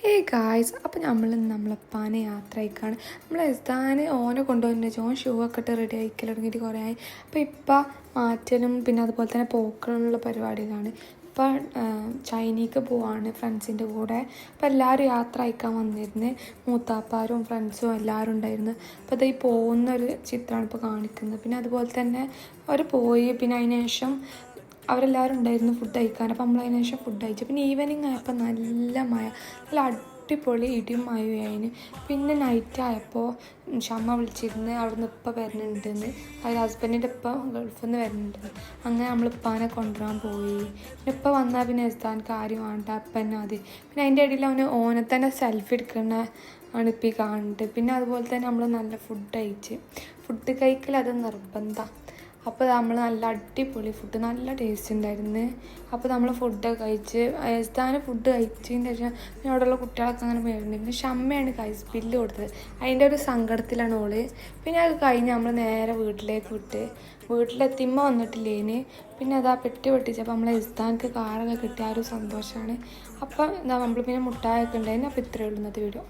Hey guys, അപ്പോൾ നമ്മളെപ്പാനെ യാത്ര അയക്കാണ്. നമ്മൾ എസ്താന് ഓനെ കൊണ്ടുപോകുന്നത് ഓൻ ഷൂ ഒക്കെ ഇട്ട് റെഡി ആയിക്കൽ തുടങ്ങിയിട്ട് കുറേ ആയി. അപ്പോൾ ഇപ്പം മാറ്റലും പിന്നെ അതുപോലെ തന്നെ പോക്കലുള്ള പരിപാടികളാണ്. ഇപ്പം ചൈനയ്ക്ക് പോവാണ് ഫ്രണ്ട്സിൻ്റെ കൂടെ. അപ്പോൾ എല്ലാവരും യാത്ര അയക്കാൻ വന്നിരുന്നു, മൂത്താപ്പാരും ഫ്രണ്ട്സും എല്ലാവരും ഉണ്ടായിരുന്നു. അപ്പോൾ അത് ഈ പോകുന്നൊരു ചിത്രമാണ് ഇപ്പോൾ കാണിക്കുന്നത്. പിന്നെ അതുപോലെ തന്നെ അവർ പോയി, പിന്നെ അതിന് ശേഷം അവരെല്ലാവരും ഉണ്ടായിരുന്നു ഫുഡ് കഴിക്കാൻ. അപ്പോൾ നമ്മൾ അതിന് ശേഷം ഫുഡ് കഴിച്ചു. പിന്നെ ഈവനിങ് ആയപ്പോൾ നല്ല മഴ, നല്ല അടിപൊളി ഇടിയും മഴയായിന്. പിന്നെ നൈറ്റ് ആയപ്പോൾ ഷമ്മ വിളിച്ചിരുന്ന് അവിടുന്ന് ഇപ്പം വരുന്നുണ്ടെന്ന്, അതായത് ഹസ്ബൻഡിൻ്റെ ഇപ്പം ഗൾഫിൽ നിന്ന് വരുന്നുണ്ടെന്ന്. അങ്ങനെ നമ്മൾ ഇപ്പാനെ കൊണ്ടുവരാൻ പോയി. പിന്നെ ഇപ്പം വന്നാൽ പിന്നെ എസ്താൻ കാര്യം വേണ്ട, അപ്പം തന്നെ മതി. പിന്നെ അതിൻ്റെ ഇടയിൽ ഓനെ തന്നെ സെൽഫി എടുക്കുന്ന ആണ് ഇപ്പം ഈ കാണുന്നുണ്ട്. പിന്നെ അതുപോലെ തന്നെ നമ്മൾ നല്ല ഫുഡ് കഴിക്കൽ അത് നിർബന്ധമാണ്. അപ്പോൾ നമ്മൾ നല്ല അടിപൊളി ഫുഡ്, നല്ല ടേസ്റ്റ് ഉണ്ടായിരുന്നു. അപ്പോൾ നമ്മൾ ഫുഡൊക്കെ കഴിച്ച് എസ്താന് ഫുഡ് കഴിച്ചതിന് ശേഷം പിന്നെ അവിടെയുള്ള കുട്ടികളൊക്കെ അങ്ങനെ വരുന്നുണ്ട്. പിന്നെ ഷമ്മയാണ് ബില്ല് കൊടുത്തത്, അതിൻ്റെ ഒരു സങ്കടത്തിലാണ് ഓള്. പിന്നെ അത് കഴിഞ്ഞ് നമ്മൾ നേരെ വീട്ടിലേക്ക് വീട്ടിലെത്തിയമ്മ വന്നിട്ടില്ലേന്. പിന്നെ അതാ പെട്ടി പൊട്ടിച്ചപ്പോൾ നമ്മൾ എസ്താനക്ക് കാറൊക്കെ കിട്ടിയ ആ ഒരു സന്തോഷമാണ്. അപ്പം എന്താ നമ്മൾ പിന്നെ മുട്ടായൊക്കെ ഉണ്ടായിരുന്നു. അപ്പോൾ ഇത്രയേ ഉള്ളൂ ഇന്നത്തെ വീഡിയോ.